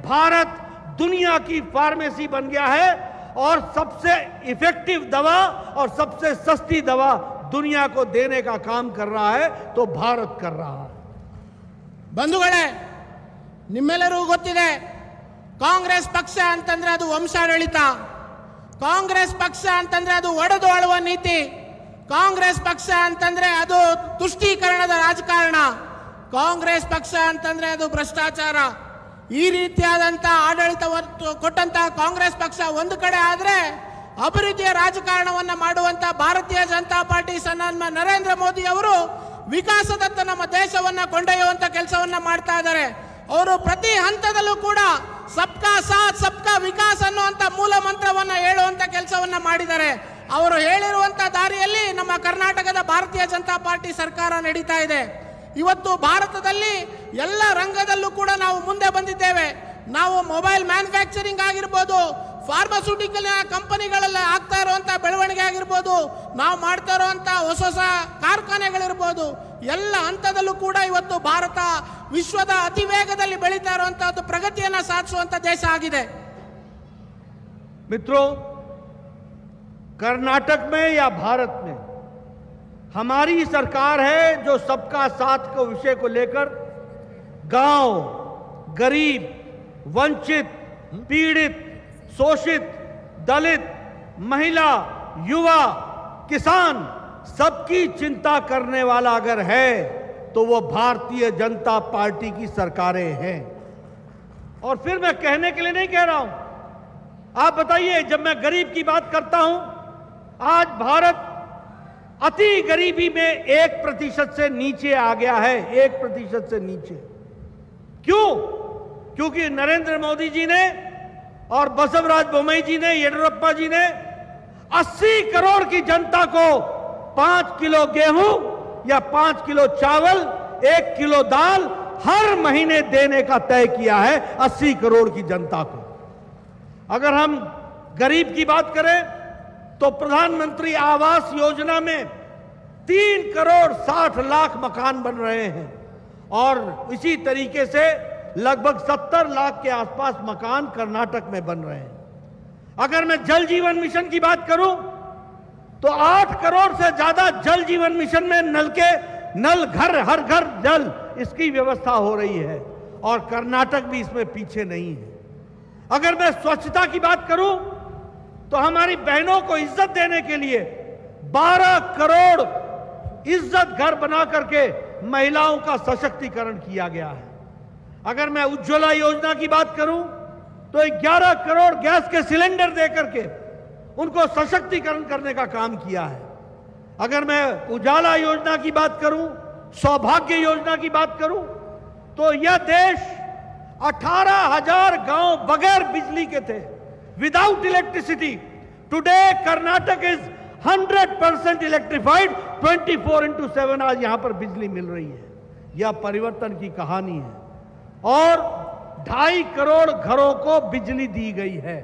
भारत दुनिया की फार्मेसी बन गया है और सबसे इफेक्टिव दवा और सबसे सस्ती दवा दुनिया को देने का काम कर रहा है, तो भारत कर रहा है। ಬಂಧುಗಳೇ, ನಿಮ್ಮೆಲ್ಲರಿಗೂ ಗೊತ್ತಿದೆ, ಕಾಂಗ್ರೆಸ್ ಪಕ್ಷ ಅಂತಂದ್ರೆ ಅದು ವಂಶಾಡಳಿತ, ಕಾಂಗ್ರೆಸ್ ಪಕ್ಷ ಅಂತಂದ್ರೆ ಅದು ಒಡೆದು ಆಳುವ ನೀತಿ, ಕಾಂಗ್ರೆಸ್ ಪಕ್ಷ ಅಂತಂದ್ರೆ ಅದು ತುಷ್ಟೀಕರಣದ ರಾಜಕಾರಣ, ಕಾಂಗ್ರೆಸ್ ಪಕ್ಷ ಅಂತಂದ್ರೆ ಅದು ಭ್ರಷ್ಟಾಚಾರ. ಈ ರೀತಿಯಾದಂಥ ಆಡಳಿತ ಕೊಟ್ಟಂತ ಕಾಂಗ್ರೆಸ್ ಪಕ್ಷ ಒಂದು ಕಡೆ ಆದರೆ, ಅಭಿವೃದ್ಧಿಯ ರಾಜಕಾರಣವನ್ನು ಮಾಡುವಂತ ಭಾರತೀಯ ಜನತಾ ಪಾರ್ಟಿ ಸನ್ಮಾನ್ಯ ನರೇಂದ್ರ ಮೋದಿ ಅವರು ವಿಕಾಸದತ್ತ ನಮ್ಮ ದೇಶವನ್ನ ಕೊಂಡೊಯ್ಯುವಂತ ಕೆಲಸವನ್ನ ಮಾಡ್ತಾ ಇದ್ದಾರೆ. ಅವರು ಪ್ರತಿ ಹಂತದಲ್ಲೂ ಕೂಡ ಸಬ್ಕಾ ಸಾಥ್ ಸಬ್ಕಾ ವಿಕಾಸ್ ಅನ್ನುವಂತ ಮೂಲ ಮಂತ್ರವನ್ನ ಹೇಳುವಂತ ಕೆಲಸವನ್ನ ಮಾಡಿದ್ದಾರೆ. ಅವರು ಹೇಳಿರುವಂತ ದಾರಿಯಲ್ಲಿ ನಮ್ಮ ಕರ್ನಾಟಕದ ಭಾರತೀಯ ಜನತಾ ಪಾರ್ಟಿ ಸರ್ಕಾರ ನಡೀತಾ ಇದೆ. ಇವತ್ತು ಭಾರತದಲ್ಲಿ ಎಲ್ಲ ರಂಗದಲ್ಲೂ ಕೂಡ ನಾವು ಮುಂದೆ ಬಂದಿದ್ದೇವೆ. ನಾವು ಮೊಬೈಲ್ ಮ್ಯಾನುಫ್ಯಾಕ್ಚರಿಂಗ್ ಆಗಿರ್ಬೋದು, ಫಾರ್ಮಾಸ್ಯೂಟಿಕಲ್ ಕಂಪನಿಗಳಲ್ಲಿ ಆಗ್ತಾ ಇರುವಂತ ಬೆಳವಣಿಗೆ ಆಗಿರ್ಬೋದು, ನಾವು ಮಾಡ್ತಾ ಇರುವಂತ ಹೊಸ ಹೊಸ ಕಾರ್ಖಾನೆಗಳಿರ್ಬೋದು, ಎಲ್ಲ ಹಂತದಲ್ಲೂ ಕೂಡ ಇವತ್ತು ಭಾರತ ವಿಶ್ವದ ಅತಿ ವೇಗದಲ್ಲಿ ಬೆಳೀತಾ ಇರುವಂತಹದ್ದು ಪ್ರಗತಿಯನ್ನ ಸಾಧಿಸುವಂತ ದೇಶ ಆಗಿದೆ. मित्रों, कर्नाटक में या भारत में हमारी सरकार है जो सबका साथ के विषय को लेकर गांव, गरीब, वंचित, पीड़ित, शोषित, दलित, महिला, युवा, किसान सबकी चिंता करने वाला अगर है तो वो भारतीय जनता पार्टी की सरकारें हैं। और फिर मैं कहने के लिए नहीं कह रहा हूं, आप बताइए, जब मैं गरीब की बात करता हूं, आज भारत अति गरीबी में 1% से नीचे आ गया है, 1% से नीचे। क्यों? क्योंकि नरेंद्र मोदी जी ने और बसवराज बोम्मई जी ने, येडियुरप्पा जी ने 80 करोड़ की जनता को 5 किलो गेहूं या 5 किलो चावल, 1 किलो दाल हर महीने देने का तय किया है 80 करोड़ की जनता को। अगर हम गरीब की बात करें तो प्रधानमंत्री आवास योजना में 3 करोड़ 60 लाख मकान बन रहे हैं और इसी तरीके से लगभग 70 लाख के आसपास मकान कर्नाटक में बन रहे हैं। अगर मैं जल जीवन मिशन की बात करूं तो 8 करोड़ से ज्यादा जल जीवन मिशन में नल घर, हर घर जल, इसकी व्यवस्था हो रही है और कर्नाटक भी इसमें पीछे नहीं है। अगर मैं स्वच्छता की बात करूं तो हमारी बहनों को इज्जत देने के लिए 12 करोड़ इज्जत घर बना करके महिलाओं का सशक्तिकरण किया गया है। अगर मैं उज्ज्वला योजना की बात करूं तो 11 करोड़ गैस के सिलेंडर देकर के उनको सशक्तिकरण करने का काम किया है। अगर मैं उजाला योजना की बात करूं, सौभाग्य योजना की बात करूं, तो यह देश 18,000 गांव बगैर बिजली के थे, without electricity. Today Karnataka is 100% electrified, 24/7 आज यहां पर बिजली मिल रही है। यह परिवर्तन की कहानी है और 2.5 करोड़ घरों को बिजली दी गई है।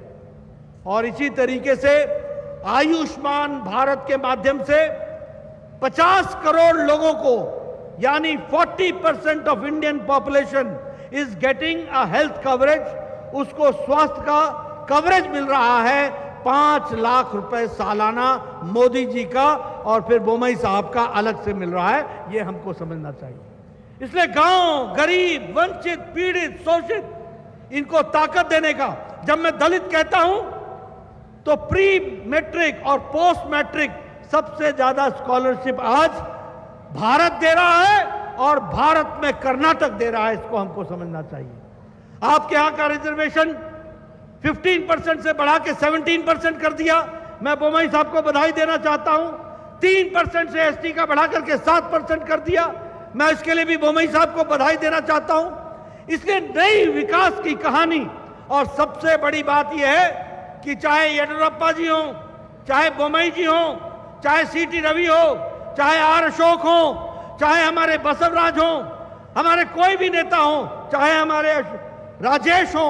और इसी तरीके से आयुष्मान भारत के माध्यम से 50 करोड़ लोगों को, यानी 40% of Indian population is getting a health coverage, उसको स्वास्थ्य का कवरेज मिल रहा है 5 लाख रुपए सालाना, मोदी जी का और फिर बोम्मई साहब का अलग से मिल रहा है। यह हमको समझना चाहिए। इसलिए गांव, गरीब, वंचित, पीड़ित, शोषित, इनको ताकत देने का, जब मैं दलित कहता हूं तो प्री मैट्रिक और पोस्ट मैट्रिक सबसे ज्यादा स्कॉलरशिप आज भारत दे रहा है और भारत में कर्नाटक दे रहा है। इसको हमको समझना चाहिए। आपके यहां का रिजर्वेशन 15% से बढ़ा के 17% कर दिया। मैं बोम्मई साहब को बधाई देना चाहता हूं। 3% से एसटी का बढ़ा करके 7% कर दिया। मैं इसके लिए भी बोम्मई साहब को बधाई देना चाहता हूं। इसलिए नई विकास की कहानी, और सबसे बड़ी बात यह है कि चाहे येडियुरप्पा जी हो, चाहे बोम्मई जी हो, चाहे सीटी रवि हो, चाहे आर अशोक हो, चाहे हमारे बसवराज हो, हमारे कोई भी नेता हो, चाहे हमारे राजेश हो,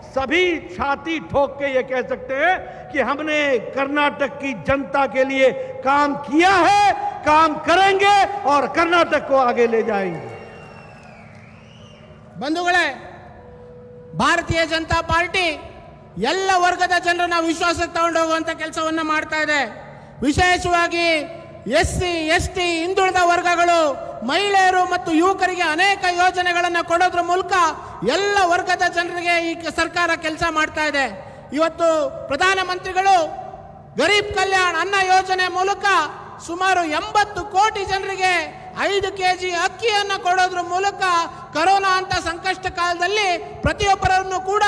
सभी छाती ठोक के ये कह सकते हैं कि हमने कर्नाटक की जनता के लिए काम किया है, काम करेंगे और कर्नाटक को आगे ले जाएंगे। ಬಂಧುಗಳೇ, ಭಾರತೀಯ ಜನತಾ ಪಾರ್ಟಿ ಎಲ್ಲ ವರ್ಗದ ಜನರನ್ನ ವಿಶ್ವಾಸಕ್ಕೆ ತಗೊಂಡು ಹೋಗುವಂತ ಕೆಲಸವನ್ನ ಮಾಡ್ತಾ ಇದೆ. ವಿಶೇಷವಾಗಿ SC ST ಹಿಂದುಳಿದ ವರ್ಗಗಳು, ಮಹಿಳೆಯರು ಮತ್ತು ಯುವಕರಿಗೆ ಅನೇಕ ಯೋಜನೆಗಳನ್ನು ಕೊಡೋದ್ರ ಮೂಲಕ ಎಲ್ಲ ವರ್ಗದ ಜನರಿಗೆ ಈ ಸರ್ಕಾರ ಕೆಲಸ ಮಾಡ್ತಾ ಇದೆ. ಇವತ್ತು ಪ್ರಧಾನಮಂತ್ರಿಗಳು ಗರೀಬ್ ಕಲ್ಯಾಣ್ ಅನ್ನ ಯೋಜನೆ ಮೂಲಕ ಸುಮಾರು 80 ಕೋಟಿ ಜನರಿಗೆ 5 kg ಅಕ್ಕಿಯನ್ನು ಕೊಡೋದ್ರ ಮೂಲಕ ಕೊರೋನಾ ಅಂತ ಸಂಕಷ್ಟ ಕಾಲದಲ್ಲಿ ಪ್ರತಿಯೊಬ್ಬರನ್ನು ಕೂಡ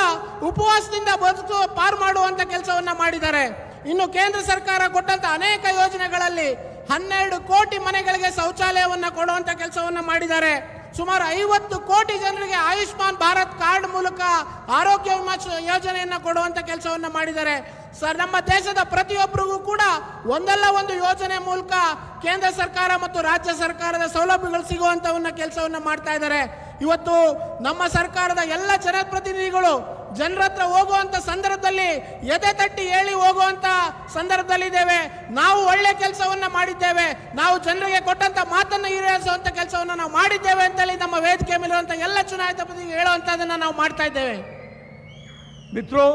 ಉಪವಾಸದಿಂದ ಬದುಕು ಪಾರು ಮಾಡುವಂತ ಕೆಲಸವನ್ನ ಮಾಡಿದ್ದಾರೆ. ಇನ್ನು ಕೇಂದ್ರ ಸರ್ಕಾರ ಕೊಟ್ಟಂತ ಅನೇಕ ಯೋಜನೆಗಳಲ್ಲಿ 12 ಕೋಟಿ ಮನೆಗಳಿಗೆ ಶೌಚಾಲಯವನ್ನ ಕೊಡುವಂತ ಕೆಲಸವನ್ನ ಮಾಡಿದ್ದಾರೆ. ಸುಮಾರು 50 ಕೋಟಿ ಜನರಿಗೆ ಆಯುಷ್ಮಾನ್ ಭಾರತ್ ಕಾರ್ಡ್ ಮೂಲಕ ಆರೋಗ್ಯ ವಿಮಾ ಯೋಜನೆಯನ್ನ ಕೊಡುವಂತ ಕೆಲಸವನ್ನ ಮಾಡಿದ್ದಾರೆ. ಸರ್, ನಮ್ಮ ದೇಶದ ಪ್ರತಿಯೊಬ್ಬರಿಗೂ ಕೂಡ ಒಂದಲ್ಲ ಒಂದು ಯೋಜನೆ ಮೂಲಕ ಕೇಂದ್ರ ಸರ್ಕಾರ ಮತ್ತು ರಾಜ್ಯ ಸರ್ಕಾರದ ಸೌಲಭ್ಯಗಳು ಸಿಗುವಂತವನ್ನ ಕೆಲಸವನ್ನ ಮಾಡ್ತಾ ಇದ್ದಾರೆ. ಇವತ್ತು ನಮ್ಮ ಸರ್ಕಾರದ ಎಲ್ಲ ಜನಪ್ರತಿನಿಧಿಗಳು ಜನರ ಹತ್ರ ಹೋಗುವಂತ ಸಂದರ್ಭದಲ್ಲಿ ಎದೆ ತಟ್ಟಿ ಹೇಳಿ ಹೋಗುವಂತ ಸಂದರ್ಭದಲ್ಲಿದ್ದೇವೆ. ನಾವು ಒಳ್ಳೆ ಕೆಲಸವನ್ನ ಮಾಡಿದ್ದೇವೆ, ನಾವು ಜನರಿಗೆ ಕೊಟ್ಟಂತ ಮಾತನ್ನು ಈಡೇರಿಸುವಂತ ಕೆಲಸವನ್ನ ನಾವು ಮಾಡಿದ್ದೇವೆ ಅಂತೇಳಿ ನಮ್ಮ ವೇದಿಕೆ ಮೇಲಿರುವಂತ ಎಲ್ಲ ಚುನಾಯಿತ ಪ್ರತಿನಿಧಿಗಳು ಹೇಳುವಂತದನ್ನ ನಾವು ಮಾಡ್ತಾ ಇದ್ದೇವೆ. मित्रों,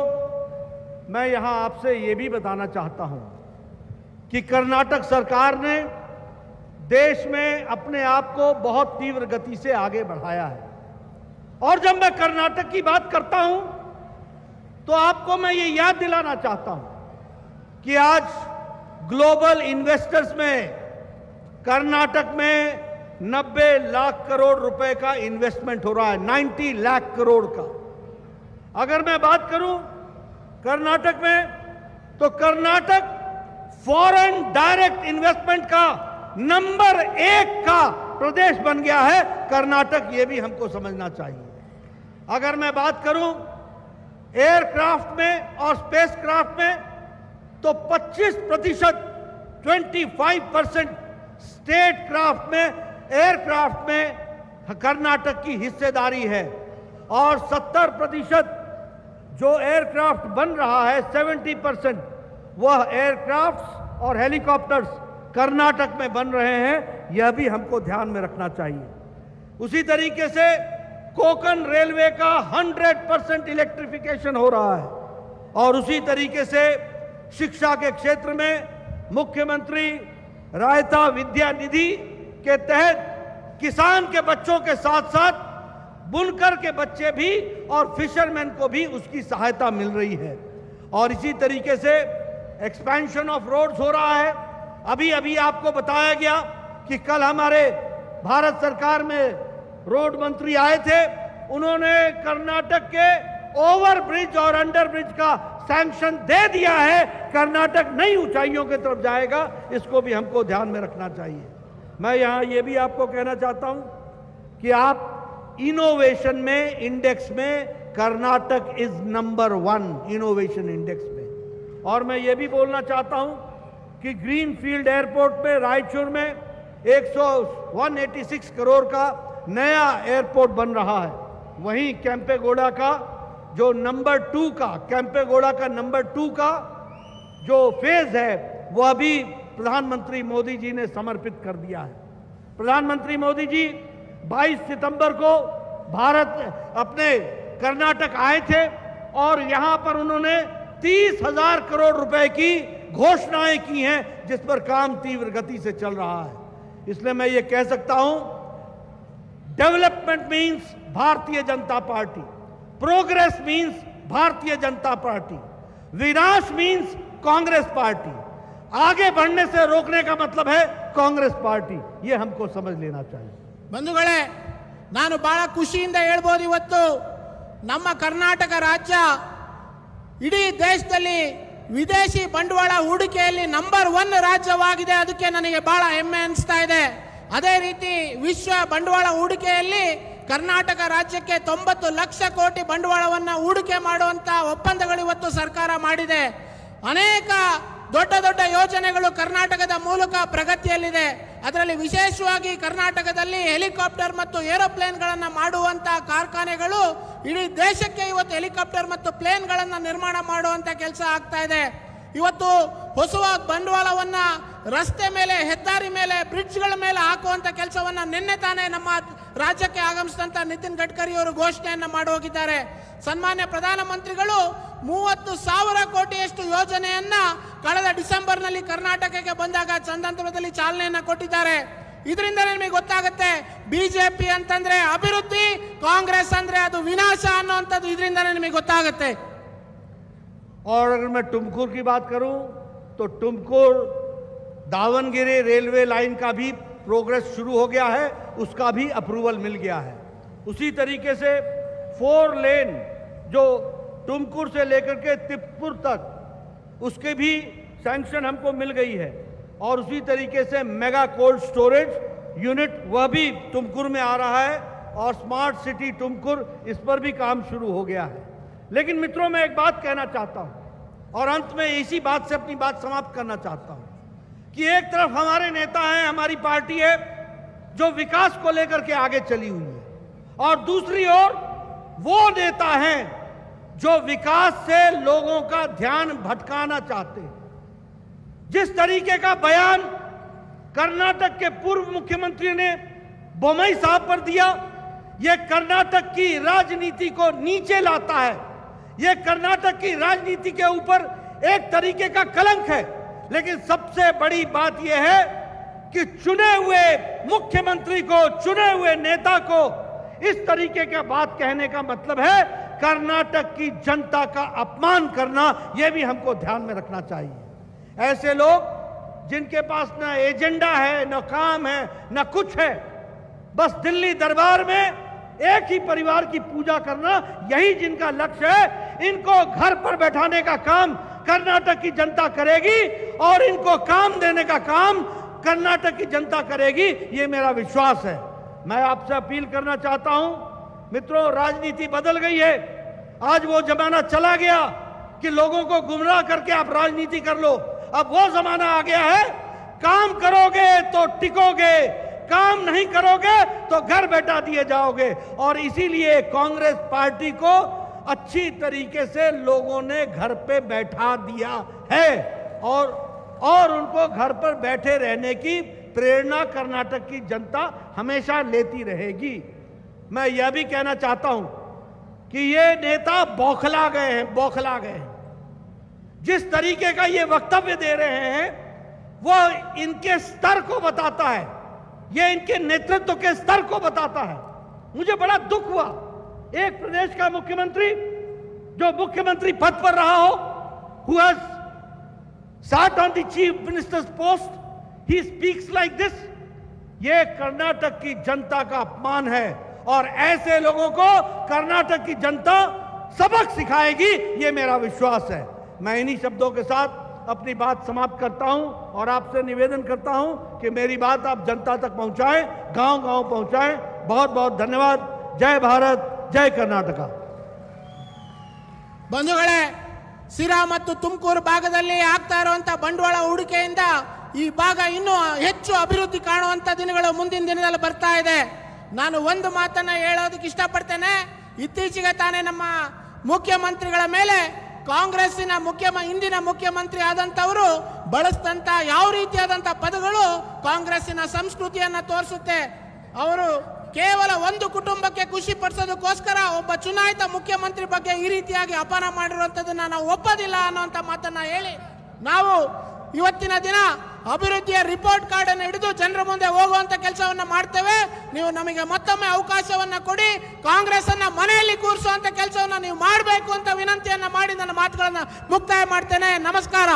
मैं यहां आपसे ये भी बताना चाहता हूं कि कर्नाटक सरकार ने देश में अपने आप को बहुत तीव्र गति से आगे बढ़ाया है. और जब मैं कर्नाटक की बात करता हूं तो आपको मैं ये याद दिलाना चाहता हूं कि आज ग्लोबल इन्वेस्टर्स में कर्नाटक में 90 लाख करोड़ रुपए का इन्वेस्टमेंट हो रहा है, 90 लाख करोड़ का. अगर मैं बात करूं कर्नाटक में, तो कर्नाटक फॉरेन डायरेक्ट इन्वेस्टमेंट का नंबर 1 का प्रदेश बन गया है. कर्नाटक, ये भी हमको समझना चाहिए. अगर मैं बात करूं एयरक्राफ्ट में और स्पेसक्राफ्ट में, तो 25%, 25% स्टेट क्राफ्ट में, एयरक्राफ्ट में कर्नाटक की हिस्सेदारी है. और 70% जो एयरक्राफ्ट बन रहा है, 70% वह एयरक्राफ्ट्स और हेलीकॉप्टर्स कर्नाटक में बन रहे हैं. यह भी हमको ध्यान में रखना चाहिए. उसी तरीके से कोंकण रेलवे का 100% इलेक्ट्रिफिकेशन हो रहा है. और उसी तरीके से शिक्षा के क्षेत्र में मुख्यमंत्री रायता विद्या निधि के तहत किसान के बच्चों के साथ साथ बुनकर के बच्चे भी और फिशरमैन को भी उसकी सहायता मिल रही है. और इसी तरीके से एक्सपेंशन ऑफ रोड्स हो रहा है. अभी अभी आपको बताया गया कि कल हमारे भारत सरकार में रोड मंत्री आए थे. उन्होंने कर्नाटक के ओवर ब्रिज और अंडर ब्रिज का सैंक्शन दे दिया है. कर्नाटक नई ऊंचाइयों की तरफ जाएगा. इसको भी हमको ध्यान में रखना चाहिए. मैं यहां ये भी आपको कहना चाहता हूं कि आप इनोवेशन में इंडेक्स में Karnataka is number 1 innovation index में. और मैं ये भी बोलना चाहता हूं कि ग्रीनफील्ड एयरपोर्ट में रायचूर में 186 करोड़ का नया एयरपोर्ट बन रहा है. वहीं केम्पेगौड़ा का जो नंबर 2 का केम्पेगौड़ा का नंबर 2 का जो फेज है वह भी प्रधानमंत्री मोदी जी ने समर्पित कर दिया है. प्रधानमंत्री मोदी जी 22 सितंबर को भारत अपने कर्नाटक आए थे और यहां पर उन्होंने 30,000 करोड़ रुपए की घोषणाएं की हैं, जिस पर काम तीव्र गति से चल रहा है. इसलिए मैं ये कह सकता हूं, development means Bharatiya Janata party, progress means Bharatiya Janata party, विनाश मीन्स कांग्रेस पार्टी. आगे बढ़ने से रोकने का मतलब है कांग्रेस पार्टी. ये हमको समझ लेना चाहिए. ಬಂಧುಗಳೇ, ನಾನು ಬಹಳ ಖುಷಿಯಿಂದ ಹೇಳ್ಬೋದು, ಇವತ್ತು ನಮ್ಮ ಕರ್ನಾಟಕ ರಾಜ್ಯ ಇಡೀ ದೇಶದಲ್ಲಿ ವಿದೇಶಿ ಬಂಡವಾಳ ಹೂಡಿಕೆಯಲ್ಲಿ ನಂಬರ್ 1 ರಾಜ್ಯವಾಗಿದೆ. ಅದಕ್ಕೆ ನನಗೆ ಬಹಳ ಹೆಮ್ಮೆ ಅನಿಸ್ತಾ ಇದೆ. ಅದೇ ರೀತಿ ವಿಶ್ವ ಬಂಡವಾಳ ಹೂಡಿಕೆಯಲ್ಲಿ ಕರ್ನಾಟಕ ರಾಜ್ಯಕ್ಕೆ 90 ಲಕ್ಷ ಕೋಟಿ ಬಂಡವಾಳವನ್ನು ಹೂಡಿಕೆ ಮಾಡುವಂತ ಒಪ್ಪಂದಗಳು ಇವತ್ತು ಸರ್ಕಾರ ಮಾಡಿದೆ. ಅನೇಕ ದೊಡ್ಡ ದೊಡ್ಡ ಯೋಜನೆಗಳು ಕರ್ನಾಟಕದ ಮೂಲಕ ಪ್ರಗತಿಯಲ್ಲಿದೆ. ಅದರಲ್ಲಿ ವಿಶೇಷವಾಗಿ ಕರ್ನಾಟಕದಲ್ಲಿ ಹೆಲಿಕಾಪ್ಟರ್ ಮತ್ತು ಏರೋಪ್ಲೇನ್ಗಳನ್ನು ಮಾಡುವಂತ ಕಾರ್ಖಾನೆಗಳು ಇಡೀ ದೇಶಕ್ಕೆ ಇವತ್ತು ಹೆಲಿಕಾಪ್ಟರ್ ಮತ್ತು ಪ್ಲೇನ್ಗಳನ್ನು ನಿರ್ಮಾಣ ಮಾಡುವಂತ ಕೆಲಸ ಆಗ್ತಾ ಇದೆ. ಇವತ್ತು ಹೊಸ ಬಂಡವಾಳವನ್ನ ರಸ್ತೆ ಮೇಲೆ, ಹೆದ್ದಾರಿ ಮೇಲೆ, ಬ್ರಿಡ್ಜ್ಗಳ ಮೇಲೆ ಹಾಕುವಂತ ಕೆಲಸವನ್ನ ನಿನ್ನೆ ತಾನೇ ನಮ್ಮ ರಾಜ್ಯಕ್ಕೆ ಆಗಮಿಸಿದಂತ ನಿತಿನ್ ಗಡ್ಕರಿ ಅವರು ಘೋಷಣೆಯನ್ನ ಮಾಡಿ ಹೋಗಿದ್ದಾರೆ. ಸನ್ಮಾನ್ಯ ಪ್ರಧಾನಮಂತ್ರಿಗಳು 30,000 ಕೋಟಿಯಷ್ಟು ಯೋಜನೆಯನ್ನ ಕಳೆದ ಡಿಸೆಂಬರ್ನಲ್ಲಿ ಕರ್ನಾಟಕಕ್ಕೆ ಬಂದಾಗ ಚಂದಂತುರದಲ್ಲಿ ಚಾಲನೆಯನ್ನ ಕೊಟ್ಟಿದ್ದಾರೆ. ಇದರಿಂದ ನಿಮಗೆ ಗೊತ್ತಾಗುತ್ತೆ ಬಿಜೆಪಿ ಅಂತಂದ್ರೆ ಅಭಿವೃದ್ಧಿ, ಕಾಂಗ್ರೆಸ್ ಅಂದ್ರೆ ಅದು ವಿನಾಶ ಅನ್ನುವಂಥದ್ದು ಇದರಿಂದನೇ ನಿಮಗೆ ಗೊತ್ತಾಗುತ್ತೆ. और अगर मैं टुमकुर की बात करूं तो टुमकुर दावनगिरी रेलवे लाइन का भी प्रोग्रेस शुरू हो गया है, उसका भी अप्रूवल मिल गया है. उसी तरीके से 4 लेन जो टुमकुर से लेकर के तिप्पुर तक उसके भी सैंक्शन हमको मिल गई है. और उसी तरीके से मेगा कोल्ड स्टोरेज यूनिट वह भी टुमकुर में आ रहा है और स्मार्ट सिटी टुमकुर इस पर भी काम शुरू हो गया है. लेकिन मित्रों मैं एक बात कहना चाहता हूं और अंत में इसी बात से अपनी बात समाप्त करना चाहता हूं कि एक तरफ हमारे नेता हैं, हमारी पार्टी है जो विकास को लेकर के आगे चली हुई है और दूसरी ओर वो नेता हैं जो विकास से लोगों का ध्यान भटकाना चाहते हैं. जिस तरीके का बयान कर्नाटक के पूर्व मुख्यमंत्री ने बोम्मई साहब पर दिया, यह कर्नाटक की राजनीति को नीचे लाता है. यह कर्नाटक की राजनीति के ऊपर एक तरीके का कलंक है. लेकिन सबसे बड़ी बात यह है कि चुने हुए मुख्यमंत्री को, चुने हुए नेता को इस तरीके का बात कहने का मतलब है कर्नाटक की जनता का अपमान करना. यह भी हमको ध्यान में रखना चाहिए. ऐसे लोग जिनके पास न एजेंडा है, न काम है, न कुछ है, बस दिल्ली दरबार में एक ही परिवार की पूजा करना, यही जिनका लक्ष्य है, इनको घर पर बैठाने का काम कर्नाटक की जनता करेगी और इनको काम देने का काम कर्नाटक की जनता करेगी. ये मेरा विश्वास है. मैं आपसे अपील करना चाहता हूं मित्रों, राजनीति बदल गई है. आज वो जमाना चला गया कि लोगों को गुमराह करके आप राजनीति कर लो. अब वो जमाना आ गया है, काम करोगे तो टिकोगे, काम नहीं करोगे तो घर बैठा दिए जाओगे. और इसीलिए कांग्रेस पार्टी को अच्छी तरीके से लोगों ने घर पे बैठा दिया है और उनको घर पर बैठे रहने की प्रेरणा कर्नाटक की जनता हमेशा लेती रहेगी. मैं यह भी कहना चाहता हूं कि ये नेता बौखला गए हैं, बौखला गए हैं. जिस तरीके का ये वक्तव्य दे रहे हैं वो इनके स्तर को बताता है, ये इनके नेतृत्व के स्तर को बताता है. मुझे बड़ा दुख हुआ, एक प्रदेश का मुख्यमंत्री जो मुख्यमंत्री पद पर रहा हो, who has sat on the chief minister's post, he speaks like this. ये कर्नाटक की जनता का अपमान है और ऐसे लोगों को कर्नाटक की जनता सबक सिखाएगी, ये मेरा विश्वास है. मैं इन्हीं शब्दों के साथ अपनी बात समाप्त करता हूं और आपसे निवेदन करता हूं कि मेरी बात आप जनता तक पहुंचाएं, गांव-गांव पहुंचाएं. बहुत बहुत धन्यवाद. जय भारत, जय कर्नाटका. ಬಂಧುಗಳೇ, ಸಿರಾ ಮತ್ತು ತುಮಕೂರು ಭಾಗದಲ್ಲಿ ಆಗ್ತಾ ಇರುವಂತಹ ಬಂಡವಾಳ ಹೂಡಿಕೆಯಿಂದ ಈ ಭಾಗ ಇನ್ನೂ ಹೆಚ್ಚು ಅಭಿವೃದ್ಧಿ ಕಾಣುವಂತ ದಿನಗಳು ಮುಂದಿನ ದಿನದಲ್ಲಿ ಬರ್ತಾ ಇದೆ. ನಾನು ಒಂದು ಮಾತನ್ನ ಹೇಳೋದಕ್ಕೆ ಇಷ್ಟಪಡ್ತೇನೆ. ಇತ್ತೀಚೆಗೆ ತಾನೇ ನಮ್ಮ ಮುಖ್ಯಮಂತ್ರಿಗಳ ಮೇಲೆ ಕಾಂಗ್ರೆಸ್ಸಿನ ಇಂದಿನ ಮುಖ್ಯಮಂತ್ರಿ ಆದಂತವರು ಬಳಸಿದಂತ ಯಾವ ರೀತಿಯಾದಂತ ಪದಗಳು ಕಾಂಗ್ರೆಸ್ಸಿನ ಸಂಸ್ಕೃತಿಯನ್ನ ತೋರಿಸುತ್ತೆ. ಅವರು ಕೇವಲ ಒಂದು ಕುಟುಂಬಕ್ಕೆ ಖುಷಿ ಪಡಿಸೋದಕ್ಕೋಸ್ಕರ ಒಬ್ಬ ಚುನಾಯಿತ ಮುಖ್ಯಮಂತ್ರಿ ಬಗ್ಗೆ ಈ ರೀತಿಯಾಗಿ ಅಪಮಾನ ಮಾಡಿರುವಂತದನ್ನ ನಾವು ಒಪ್ಪೋದಿಲ್ಲ ಅನ್ನುವಂತ ಮಾತನ್ನ ಹೇಳಿ, ನಾವು ಇವತ್ತಿನ ದಿನ ಅಭಿವೃದ್ಧಿಯ ರಿಪೋರ್ಟ್ ಕಾರ್ಡ್ ಅನ್ನು ಹಿಡಿದು ಜನರ ಮುಂದೆ ಹೋಗುವಂತ ಕೆಲಸವನ್ನ ಮಾಡ್ತೇವೆ. ನೀವು ನಮಗೆ ಮತ್ತೊಮ್ಮೆ ಅವಕಾಶವನ್ನ ಕೊಡಿ, ಕಾಂಗ್ರೆಸ್ ಅನ್ನ ಮನೆಯಲ್ಲಿ ಕೂರಿಸುವಂತ ಕೆಲಸವನ್ನ ನೀವು ಮಾಡಬೇಕು ಅಂತ ವಿನಂತಿಯನ್ನ ಮಾಡಿ ನನ್ನ ಮಾತುಗಳನ್ನ ಮುಕ್ತಾಯ ಮಾಡ್ತೇನೆ. ನಮಸ್ಕಾರ.